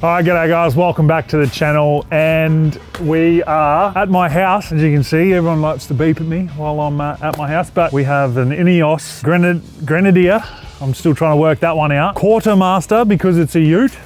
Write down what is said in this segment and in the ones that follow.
Alright, g'day guys, welcome back to the channel, and we are at my house. As you can see, everyone likes to beep at me while I'm at my house, but we have an Ineos Grenadier. I'm still trying to work that one out. Quartermaster, because it's a ute.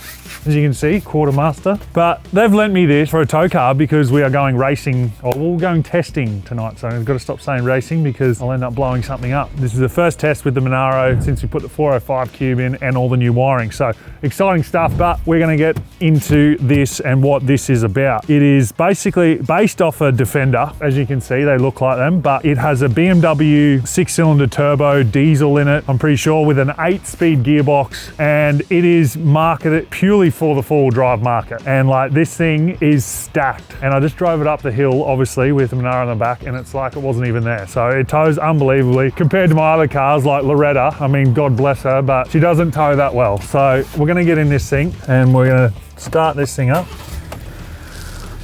As you can see, Quartermaster. But they've lent me this for a tow car because we are going racing, or we're going testing tonight. So I've got to stop saying racing because I'll end up blowing something up. This is the first test with the Monaro since we put the 405 cube in and all the new wiring. So exciting stuff, but we're going to get into this and what this is about. It is basically based off a Defender. As you can see, they look like them, but it has a BMW 6-cylinder turbo diesel in it, I'm pretty sure, with an 8-speed gearbox, and it is marketed purely for the four-wheel drive market. And like, this thing is stacked, and I just drove it up the hill obviously with the Monaro on the back, and it's like it wasn't even there. So it tows unbelievably compared to my other cars like Loretta. I mean, God bless her, but she doesn't tow that well. So we're going to get in this thing and we're going to start this thing up.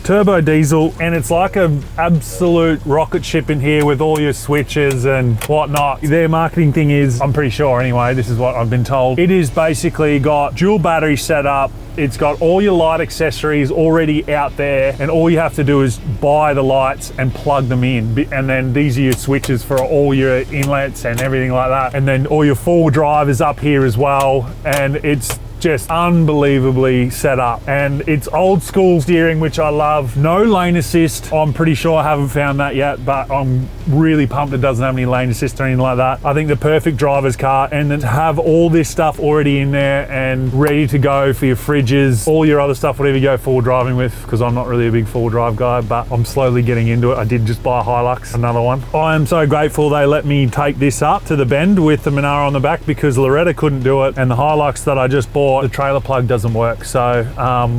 Turbo diesel, and it's like an absolute rocket ship in here with all your switches and whatnot. Their marketing thing is, I'm pretty sure anyway, this is what I've been told, it is basically got dual battery set up. It's got all your light accessories already out there, and all you have to do is buy the lights and plug them in. And then these are your switches for all your inlets and everything like that. And then all your four-wheel drive is up here as well. And it's just unbelievably set up, and it's old school steering, which I love. No lane assist. I'm pretty sure I haven't found that yet, but I'm really pumped it doesn't have any lane assist or anything like that. I think the perfect driver's car, and then to have all this stuff already in there and ready to go for your fridges, all your other stuff, whatever you go forward driving with, because I'm not really a big four-wheel drive guy, but I'm slowly getting into it. I did just buy a Hilux, another one. I am so grateful they let me take this up to the bend with the Monaro on the back, because Loretta couldn't do it, and the Hilux that I just bought, the trailer plug doesn't work. So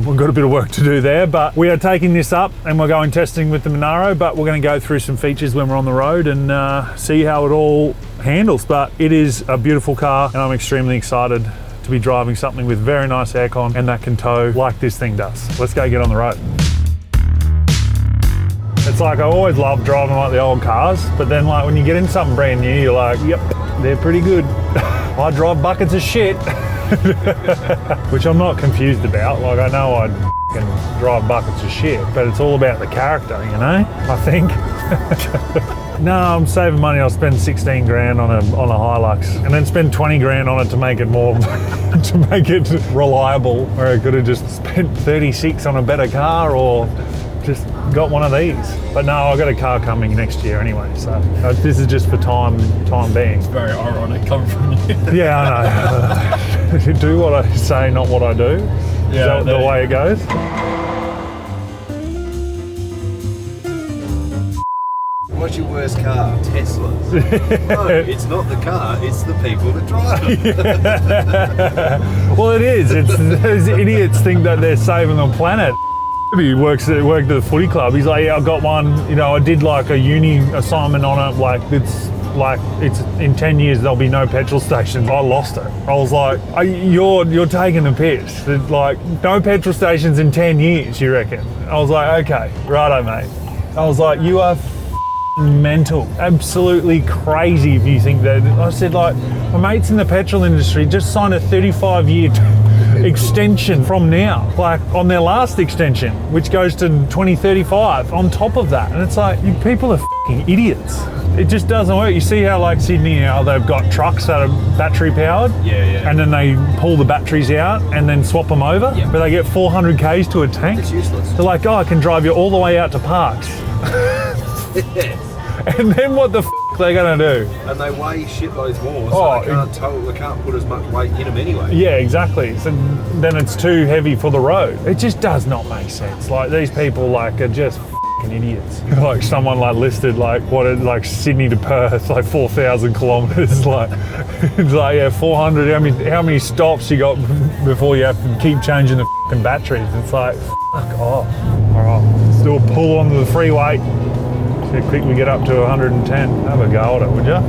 we've got a bit of work to do there, but we are taking this up and we're going testing with the Monaro, but we're going to go through some features when we're on the road and see how it all handles. But it is a beautiful car, and I'm extremely excited to be driving something with very nice aircon and that can tow like this thing does. Let's go get on the road. It's like, I always love driving like the old cars, but then like when you get in something brand new, you're like, yep, they're pretty good. I drive buckets of shit. Which I'm not confused about. Like, I know I can drive buckets of shit, but it's all about the character, you know, I think. No, I'm saving money. I'll spend 16 grand on a Hilux, and then spend 20 grand on it to make it more, to make it reliable, where I could have just spent 36 on a better car, or just got one of these. But no, I've got a car coming next year anyway, so this is just for time being. It's very ironic coming from you. Yeah, I know. Do what I say, not what I do. Yeah, is that the way it goes? What's your worst car? Teslas. No, it's not the car, it's the people that drive it. Yeah. Well, it is. It's those idiots think that they're saving the planet. He worked at the footy club. He's like, yeah, I got one, you know, I did like a uni assignment on it, like it's in 10 years there'll be no petrol stations. I lost it. I was like, you're taking the piss. Like, no petrol stations in 10 years, you reckon? I was like, okay, righto, mate. I was like, you are mental, absolutely crazy if you think that. I said, like, my mates in the petrol industry just signed a 35-year extension from now, like on their last extension, which goes to 2035 on top of that. And it's like, you people are fucking idiots. It just doesn't work. You see how like Sydney, how they've got trucks that are battery powered, yeah, and then they pull the batteries out and then swap them over, but they get 400 k's to a tank. It's useless. They're like, oh, I can drive you all the way out to Parks. And then what the f they gonna do? And they weigh shitloads more, so they can't put as much weight in them anyway. Yeah, exactly. So then it's too heavy for the road. It just does not make sense. Like, these people like are just f***ing idiots. Like, someone like listed like like Sydney to Perth, like 4,000 kilometers. Like, it's like, yeah, 400. How many stops you got before you have to keep changing the f***ing batteries? It's like, fuck off. All right, let's do a pull onto the freeway. See how quick we get up to 110. Have a go at it, would ya?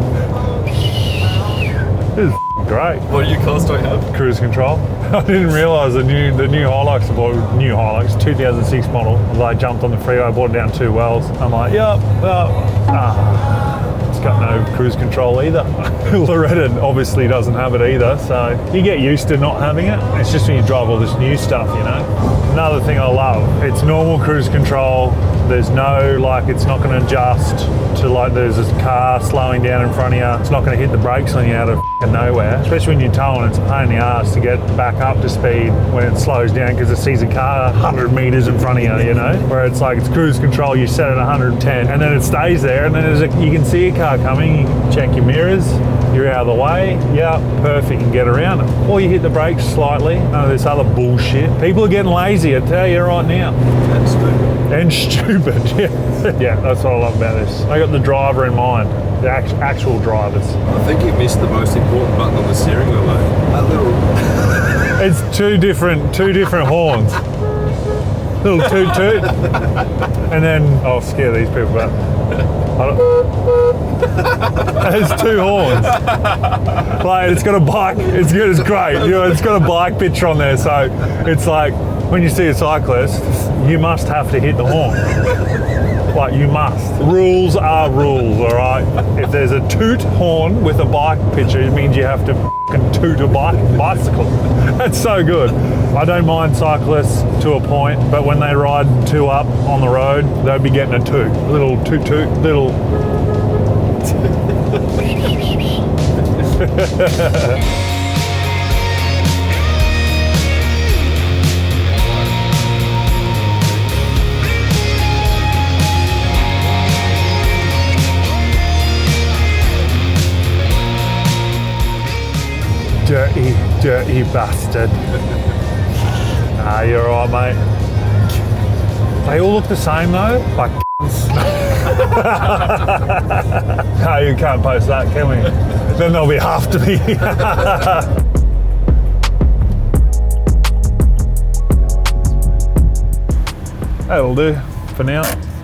This is great. What do you cars do I have? Cruise control. I didn't realise the new Hilux, new Hilux, 2006 model. I jumped on the freeway, brought it down 2 wells. I'm like, yep, well, it's It's got no cruise control either. Loretta obviously doesn't have it either, so you get used to not having it. It's just when you drive all this new stuff, you know. Another thing I love, it's normal cruise control. There's no, like, it's not going to adjust to, like, there's a car slowing down in front of you. It's not going to hit the brakes on you out of nowhere. Especially when you're towing, it's a pain in the ass to get back up to speed when it slows down because it sees a car 100 meters in front of you, you know? Where it's like, it's cruise control, you set it 110, and then it stays there, and then you can see a car coming, you can check your mirrors, you're out of the way, yeah, perfect, you can get around it. Or you hit the brakes slightly, none of this other bullshit. People are getting lazy, I tell you right now. That's stupid. And stupid, yeah. Yeah, that's what I love about this. I got the driver in mind, the actual drivers. I think you missed the most important button on the steering wheel, though. That little... It's two different horns. Little toot toot. And then, I'll scare these people, but there's two horns. Like, it's got a bike, it's great. You know, it's got a bike picture on there, so it's like, when you see a cyclist, you must have to hit the horn. Like, you must. Rules are rules, all right? If there's a toot horn with a bike picture, it means you have to fucking toot a bicycle. That's so good. I don't mind cyclists to a point, but when they ride two up on the road, they'll be getting a toot. Little toot toot, little... Dirty, dirty bastard. Nah, you're all right, mate. They all look the same though, like No, you can't post that, can we? Then there'll be half to me. That'll do for now,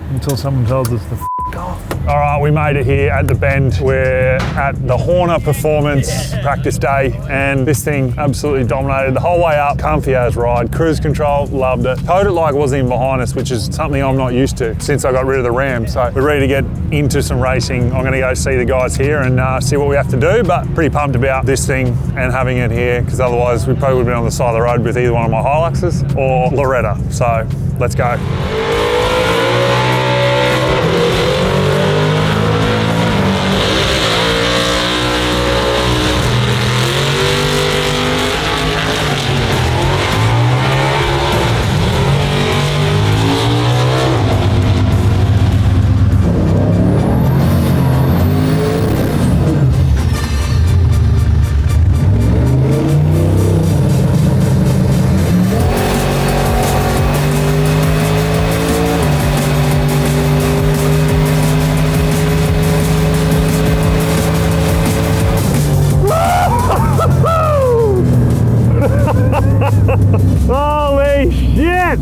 until someone tells us to f off. All right, we made it here at the bend. We're at the Horner Performance practice day, and this thing absolutely dominated the whole way up. Comfy as ride, cruise control, loved it. Towed it like it wasn't even behind us, which is something I'm not used to since I got rid of the Ram. So we're ready to get into some racing. I'm gonna go see the guys here and see what we have to do, but pretty pumped about this thing and having it here, because otherwise we probably would have been on the side of the road with either one of my Hiluxes or Loretta. So let's go. Holy shit!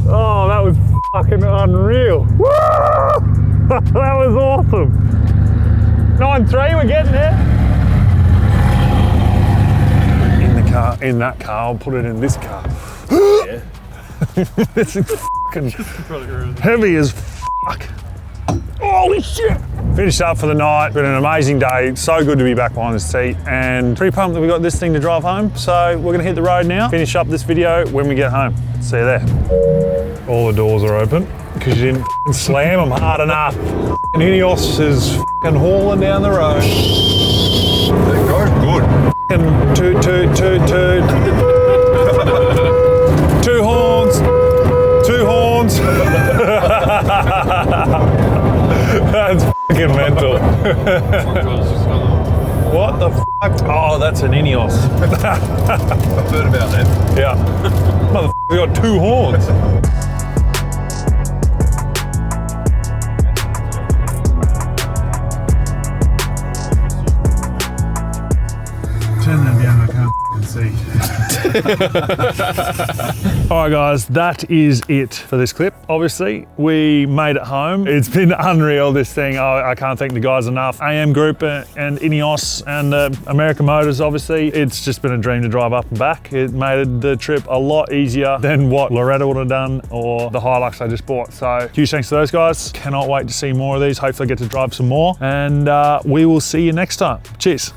Oh, that was fucking unreal. That was awesome. 9.3, we're getting there. In the car, in that car, I'll put it in this car. Yeah. This is fucking heavy as fuck. Holy shit! Finished up for the night. Been an amazing day. So good to be back behind the seat, and pretty pumped that we got this thing to drive home. So we're gonna hit the road now, finish up this video when we get home. See you there. All the doors are open because you didn't slam them hard enough. And Ineos is hauling down the road. They're going good. Toot, toot, toot, toot. Two horns. Two horns. That's fucking mental. What the fuck? Oh, that's an Ineos. I've heard about them. Yeah. Motherfucker's got two horns. Turn that down, I can't see. All right, guys, that is it for this clip. Obviously, we made it home. It's been unreal, this thing. I can't thank the guys enough. AM Group and Ineos and American Motors, obviously. It's just been a dream to drive up and back. It made the trip a lot easier than what Loretta would have done or the Hilux I just bought. So huge thanks to those guys. Cannot wait to see more of these. Hopefully I get to drive some more, and we will see you next time. Cheers.